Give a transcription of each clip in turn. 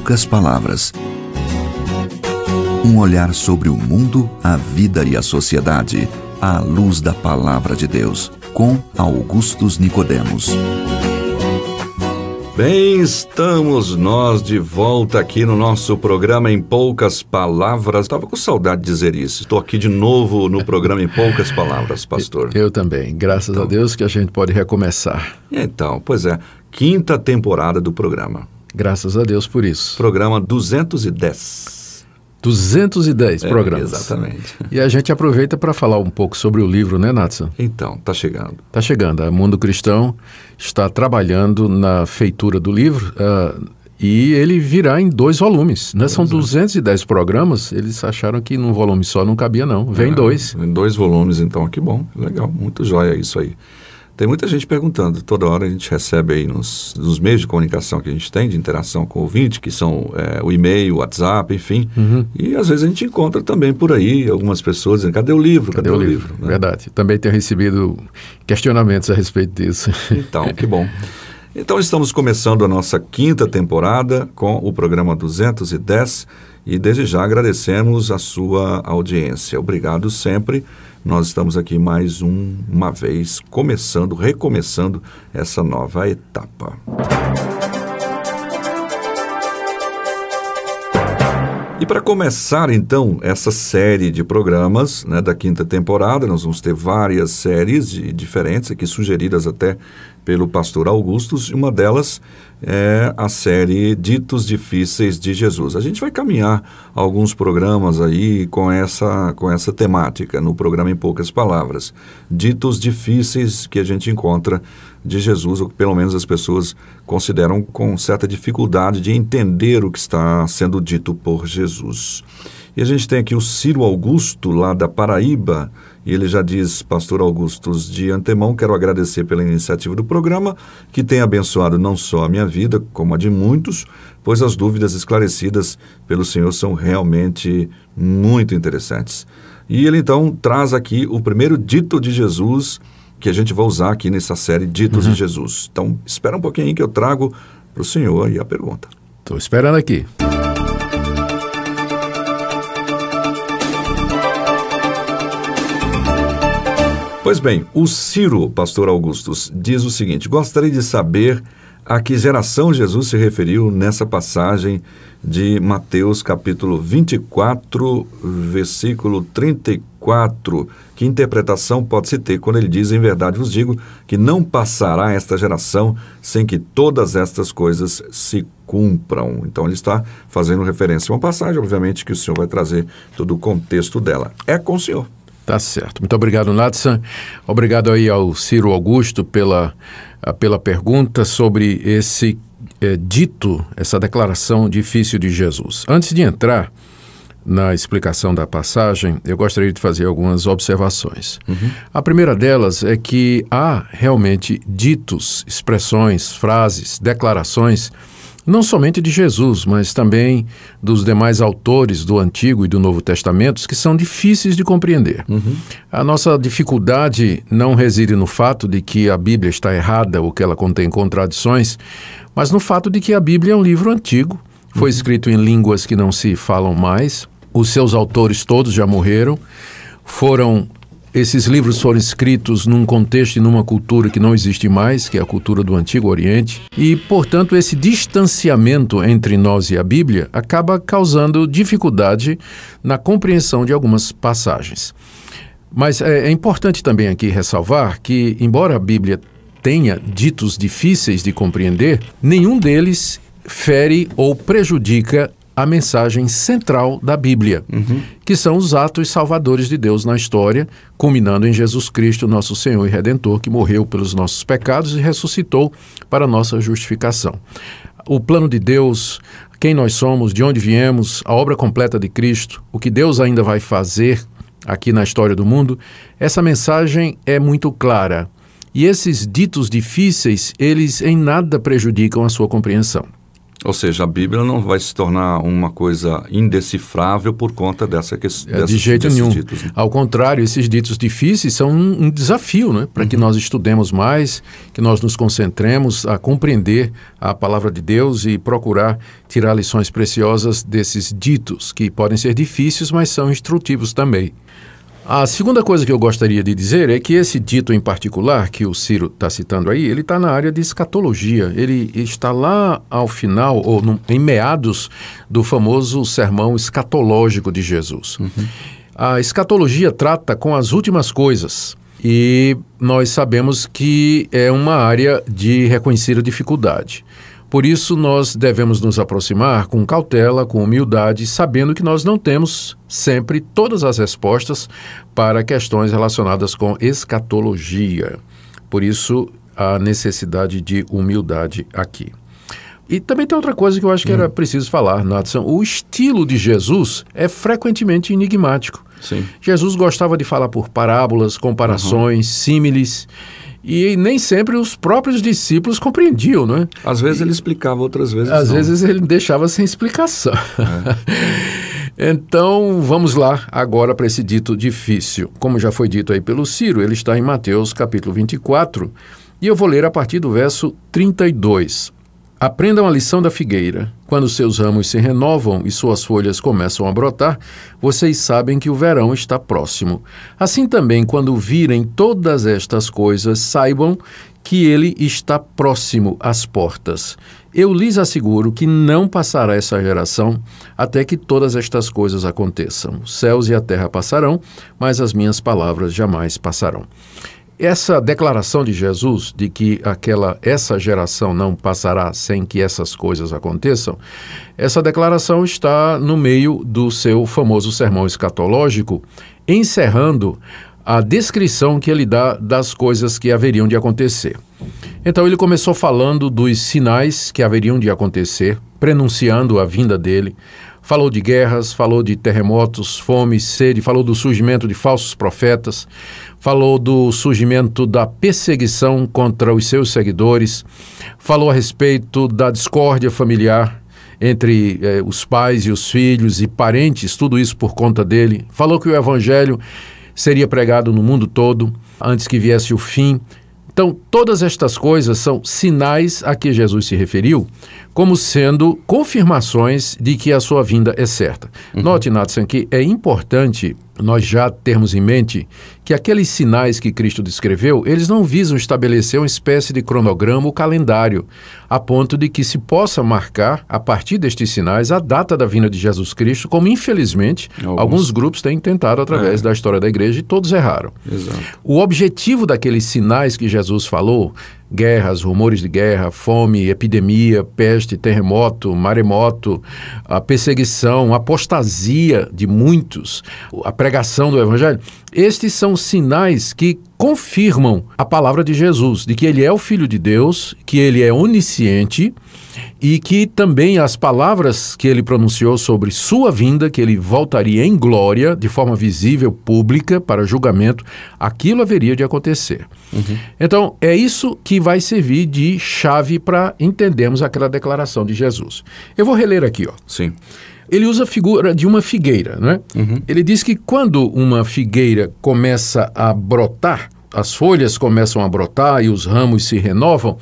poucas palavras. Um olhar sobre o mundo, a vida e a sociedade, à luz da Palavra de Deus, com Augustus Nicodemos. Bem, estamos nós de volta aqui no nosso programa Em Poucas Palavras. Estava com saudade de dizer isso. Estou aqui de novo no programa Em Poucas Palavras, pastor. Eu também. Graças a Deus que a gente pode recomeçar. Então, pois é, 5ª temporada do programa. Graças a Deus por isso. Programa 210. 210 programas. Exatamente. E a gente aproveita para falar um pouco sobre o livro, né, Natson? Então, está chegando. Está chegando. O Mundo Cristão está trabalhando na feitura do livro e ele virá em 2 volumes. Né? São 210 programas. Eles acharam que num volume só não cabia, não. Vem 2. Em 2 volumes, então. Que bom. Legal. Muito jóia isso aí. Tem muita gente perguntando, toda hora a gente recebe aí nos meios de comunicação que a gente tem, de interação com o ouvinte, que são o e-mail, o WhatsApp, enfim. E às vezes a gente encontra também por aí algumas pessoas dizendo, cadê o livro? Cadê o livro? Né? Verdade. Também tenho recebido questionamentos a respeito disso. Então, que bom. Então estamos começando a nossa 5ª temporada com o programa 210 e desde já agradecemos a sua audiência. Obrigado sempre. Nós estamos aqui mais uma vez, recomeçando essa nova etapa. E para começar, então, essa série de programas, né, da 5ª temporada, nós vamos ter várias séries diferentes aqui, sugeridas até pelo pastor Augustus, e uma delas é a série Ditos Difíceis de Jesus. A gente vai caminhar alguns programas aí com essa temática, no programa Em Poucas Palavras. Ditos difíceis que a gente encontra de Jesus, ou que pelo menos as pessoas consideram com certa dificuldade de entender o que está sendo dito por Jesus. E a gente tem aqui o Ciro Augusto, lá da Paraíba, e ele já diz, pastor Augustus, de antemão quero agradecer pela iniciativa do programa, que tem abençoado não só a minha vida, como a de muitos, pois as dúvidas esclarecidas pelo Senhor são realmente muito interessantes. E ele então traz aqui o primeiro dito de Jesus, que a gente vai usar aqui nessa série Ditos de Jesus. Então, espera um pouquinho aí que eu trago para o senhor aí a pergunta. Estou esperando aqui. Pois bem, o Ciro, pastor Augustus, diz o seguinte: gostaria de saber a que geração Jesus se referiu nessa passagem de Mateus capítulo 24, versículo 34. Que interpretação pode-se ter quando ele diz, em verdade vos digo, que não passará esta geração sem que todas estas coisas se cumpram. Então ele está fazendo referência a uma passagem, obviamente que o senhor vai trazer todo o contexto dela. É com o senhor. Tá certo. Muito obrigado, Natson. Obrigado aí ao Ciro Augusto pela pergunta sobre esse dito, essa declaração difícil de Jesus. Antes de entrar na explicação da passagem, eu gostaria de fazer algumas observações. A primeira delas é que há realmente ditos, expressões, frases, declarações, não somente de Jesus, mas também dos demais autores do Antigo e do Novo Testamentos, que são difíceis de compreender. A nossa dificuldade não reside no fato de que a Bíblia está errada ou que ela contém contradições, mas no fato de que a Bíblia é um livro antigo, foi escrito em línguas que não se falam mais, os seus autores todos já morreram, esses livros foram escritos num contexto e numa cultura que não existe mais, que é a cultura do Antigo Oriente, e, portanto, esse distanciamento entre nós e a Bíblia acaba causando dificuldade na compreensão de algumas passagens. Mas é importante também aqui ressalvar que, embora a Bíblia tenha ditos difíceis de compreender, nenhum deles fere ou prejudica a mensagem central da Bíblia, que são os atos salvadores de Deus na história, culminando em Jesus Cristo, nosso Senhor e Redentor, que morreu pelos nossos pecados e ressuscitou para a nossa justificação. O plano de Deus, quem nós somos, de onde viemos, a obra completa de Cristo, o que Deus ainda vai fazer aqui na história do mundo, essa mensagem é muito clara. E esses ditos difíceis, eles em nada prejudicam a sua compreensão. Ou seja, a Bíblia não vai se tornar uma coisa indecifrável por conta dessa questão. De jeito nenhum. Ditos, né? Ao contrário, esses ditos difíceis são um desafio, né? Para que nós estudemos mais, que nós nos concentremos a compreender a palavra de Deus e procurar tirar lições preciosas desses ditos, que podem ser difíceis, mas são instrutivos também. A segunda coisa que eu gostaria de dizer é que esse dito em particular, que o Ciro está citando aí, ele está na área de escatologia. Ele está lá ao final, ou em meados do famoso sermão escatológico de Jesus. A escatologia trata com as últimas coisas e nós sabemos que é uma área de reconhecida dificuldade. Por isso, nós devemos nos aproximar com cautela, com humildade, sabendo que nós não temos sempre todas as respostas para questões relacionadas com escatologia. Por isso, a necessidade de humildade aqui. E também tem outra coisa que eu acho que era preciso falar, Natson. O estilo de Jesus é frequentemente enigmático. Sim. Jesus gostava de falar por parábolas, comparações, símiles. E nem sempre os próprios discípulos compreendiam, não é? Às vezes ele explicava, outras vezes Às não. vezes ele deixava sem explicação. Então, vamos lá agora para esse dito difícil. Como já foi dito aí pelo Ciro, ele está em Mateus capítulo 24, e eu vou ler a partir do verso 32. Aprendam a lição da figueira. Quando seus ramos se renovam e suas folhas começam a brotar, vocês sabem que o verão está próximo. Assim também, quando virem todas estas coisas, saibam que ele está próximo às portas. Eu lhes asseguro que não passará essa geração até que todas estas coisas aconteçam. Os céus e a terra passarão, mas as minhas palavras jamais passarão. Essa declaração de Jesus de que essa geração não passará sem que essas coisas aconteçam, essa declaração está no meio do seu famoso sermão escatológico, encerrando a descrição que ele dá das coisas que haveriam de acontecer. Então ele começou falando dos sinais que haveriam de acontecer, prenunciando a vinda dele. Falou de guerras, falou de terremotos, fome, sede, falou do surgimento de falsos profetas, falou do surgimento da perseguição contra os seus seguidores, falou a respeito da discórdia familiar entre os pais e os filhos e parentes, tudo isso por conta dele. Falou que o evangelho seria pregado no mundo todo antes que viesse o fim. Então, todas estas coisas são sinais a que Jesus se referiu como sendo confirmações de que a sua vinda é certa. Note, Natson, que é importante nós já termos em mente que aqueles sinais que Cristo descreveu, eles não visam estabelecer uma espécie de cronograma ou calendário, a ponto de que se possa marcar, a partir destes sinais, a data da vinda de Jesus Cristo, como infelizmente alguns grupos têm tentado através da história da igreja e todos erraram. Exato. O objetivo daqueles sinais que Jesus falou, guerras, rumores de guerra, fome, epidemia, peste, terremoto, maremoto, a perseguição, a apostasia de muitos, a pregação do evangelho, estes são sinais que confirmam a palavra de Jesus, de que ele é o Filho de Deus, que ele é onisciente e que também as palavras que ele pronunciou sobre sua vinda, que ele voltaria em glória, de forma visível, pública, para julgamento, aquilo haveria de acontecer. Então, é isso que vai servir de chave para entendermos aquela declaração de Jesus. Eu vou reler aqui, ó. Sim. Ele usa a figura de uma figueira, né? Ele diz que quando uma figueira começa a brotar, as folhas começam a brotar e os ramos se renovam,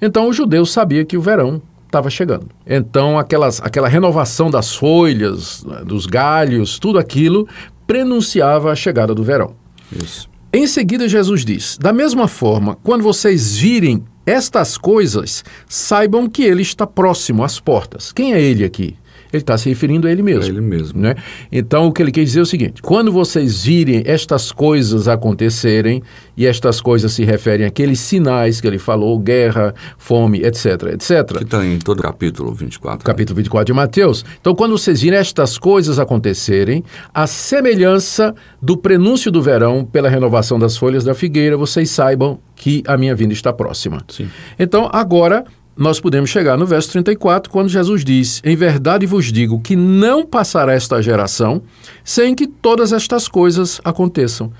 então o judeu sabia que o verão estava chegando. Então aquela renovação das folhas, dos galhos, tudo aquilo prenunciava a chegada do verão. Isso. Em seguida Jesus diz, da mesma forma, quando vocês virem estas coisas, saibam que ele está próximo às portas. Quem é ele aqui? Ele está se referindo a ele mesmo. É ele mesmo. Né? Então, o que ele quer dizer é o seguinte, quando vocês virem estas coisas acontecerem, e estas coisas se referem àqueles sinais que ele falou, guerra, fome, etc., etc. Que está em todo o capítulo 24. Capítulo 24 de Mateus. Então, quando vocês virem estas coisas acontecerem, a semelhança do prenúncio do verão pela renovação das folhas da figueira, vocês saibam que a minha vinda está próxima. Sim. Então, agora nós podemos chegar no verso 34, quando Jesus diz, em verdade vos digo que não passará esta geração sem que todas estas coisas aconteçam.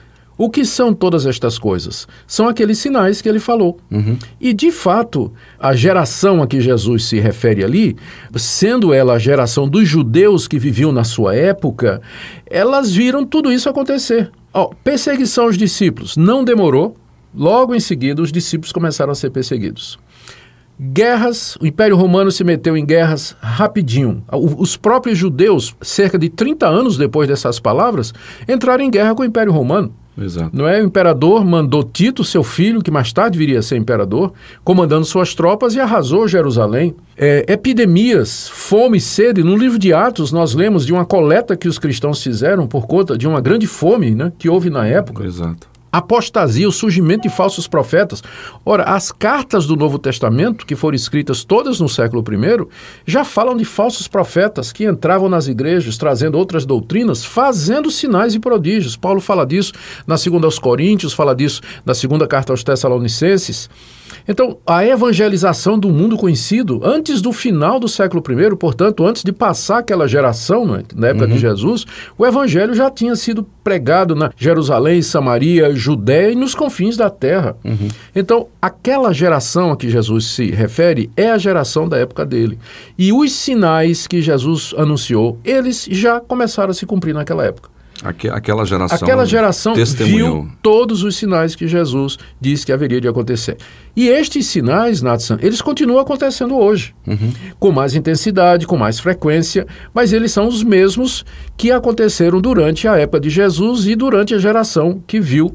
O que são todas estas coisas? São aqueles sinais que ele falou. E, de fato, a geração a que Jesus se refere ali, sendo ela a geração dos judeus que viviam na sua época, elas viram tudo isso acontecer. Perseguição aos discípulos não demorou. Logo em seguida, os discípulos começaram a ser perseguidos. Guerras, o Império Romano se meteu em guerras rapidinho. Os próprios judeus, cerca de 30 anos depois dessas palavras, entraram em guerra com o Império Romano. Exato. Não é? O imperador mandou Tito, seu filho, que mais tarde viria a ser imperador, comandando suas tropas e arrasou Jerusalém. Epidemias, fome e sede. No livro de Atos, nós lemos de uma coleta que os cristãos fizeram por conta de uma grande fome, né, que houve na época. Exato. Apostasia, o surgimento de falsos profetas. Ora, as cartas do Novo Testamento, que foram escritas todas no século I, já falam de falsos profetas que entravam nas igrejas trazendo outras doutrinas, fazendo sinais e prodígios. Paulo fala disso na 2 aos Coríntios, fala disso na 2ª carta aos Tessalonicenses. Então, a evangelização do mundo conhecido, antes do final do século I, portanto, antes de passar aquela geração, né, na época de Jesus, o evangelho já tinha sido pregado na Jerusalém, Samaria, Judéia e nos confins da terra. Então, aquela geração a que Jesus se refere é a geração da época dele. E os sinais que Jesus anunciou, eles já começaram a se cumprir naquela época. Aquela geração viu todos os sinais que Jesus disse que haveria de acontecer. E estes sinais, Natsan, eles continuam acontecendo hoje, com mais intensidade, com mais frequência, mas eles são os mesmos que aconteceram durante a época de Jesus e durante a geração que viu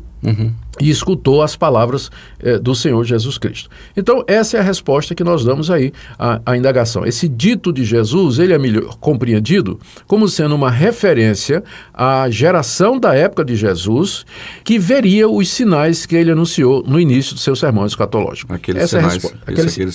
e escutou as palavras do Senhor Jesus Cristo. Então, essa é a resposta que nós damos aí à indagação. Esse dito de Jesus, ele é melhor compreendido como sendo uma referência à geração da época de Jesus, que veria os sinais que ele anunciou no início do seu sermão escatológico. Aqueles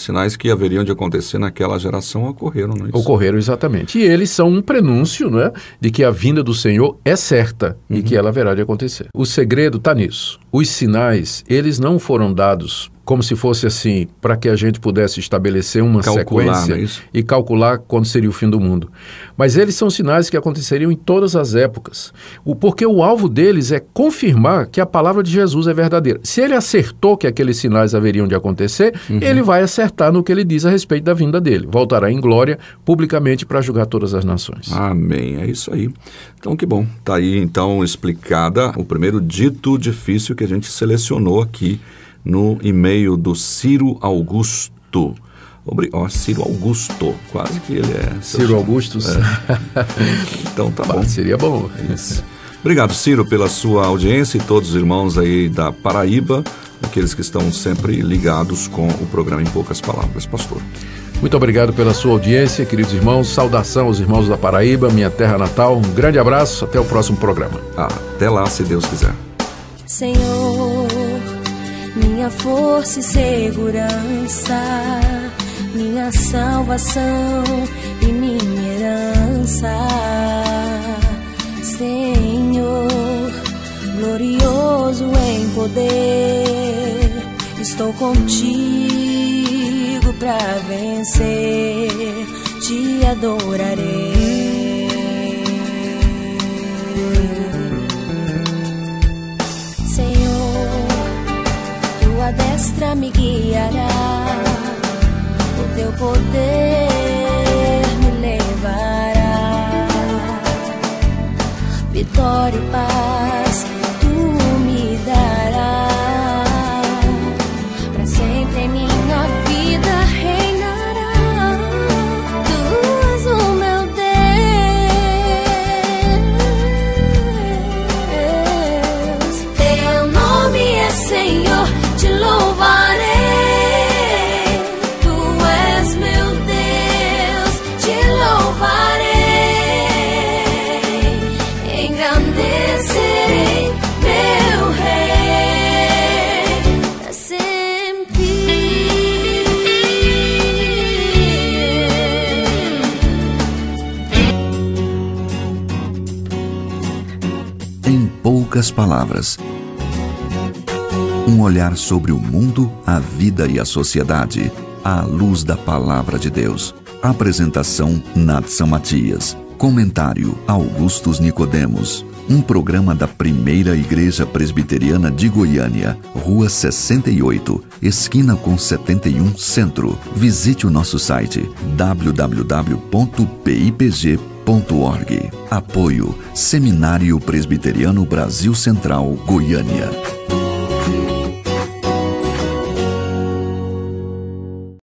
sinais que haveriam de acontecer naquela geração ocorreram, não é isso? Ocorreram, exatamente. E eles são um prenúncio, né, de que a vinda do Senhor é certa e que ela haverá de acontecer. O segredo está nisso. Os sinais, eles não foram dados como se fosse assim, para que a gente pudesse estabelecer uma sequência e calcular quando seria o fim do mundo. Mas eles são sinais que aconteceriam em todas as épocas. Porque o alvo deles é confirmar que a palavra de Jesus é verdadeira. Se ele acertou que aqueles sinais haveriam de acontecer, ele vai acertar no que ele diz a respeito da vinda dele. Voltará em glória publicamente para julgar todas as nações. Amém. É isso aí. Então, que bom. Está aí, então, explicada o primeiro dito difícil que a gente selecionou aqui no e-mail do Ciro Augusto. Ciro Augusto, quase que ele é... Ciro Augustus? Então tá bom. Seria bom. Isso. Obrigado, Ciro, pela sua audiência e todos os irmãos aí da Paraíba, aqueles que estão sempre ligados com o programa Em Poucas Palavras. Pastor. Muito obrigado pela sua audiência, queridos irmãos. Saudação aos irmãos da Paraíba, minha terra natal. Um grande abraço, até o próximo programa. Até lá, se Deus quiser. Senhor, minha força e segurança, minha salvação e minha herança. Senhor, glorioso em poder, estou contigo pra vencer, te adorarei. Senhor, tua destra me guiará, o teu poder me levará. Vitória e paz tu me darás, pra sempre em minha vida reinará. Tu és o meu Deus, teu nome é Senhor, te louvarei. Tu és meu Deus, te louvarei, engrandecerei meu Rei pra sempre. Em poucas palavras, um olhar sobre o mundo, a vida e a sociedade, à luz da Palavra de Deus. Apresentação, Natsan Matias. Comentário, Augustus Nicodemos. Um programa da Primeira Igreja Presbiteriana de Goiânia, Rua 68, esquina com 71 Centro. Visite o nosso site www.pipg.org. Apoio Seminário Presbiteriano Brasil Central, Goiânia.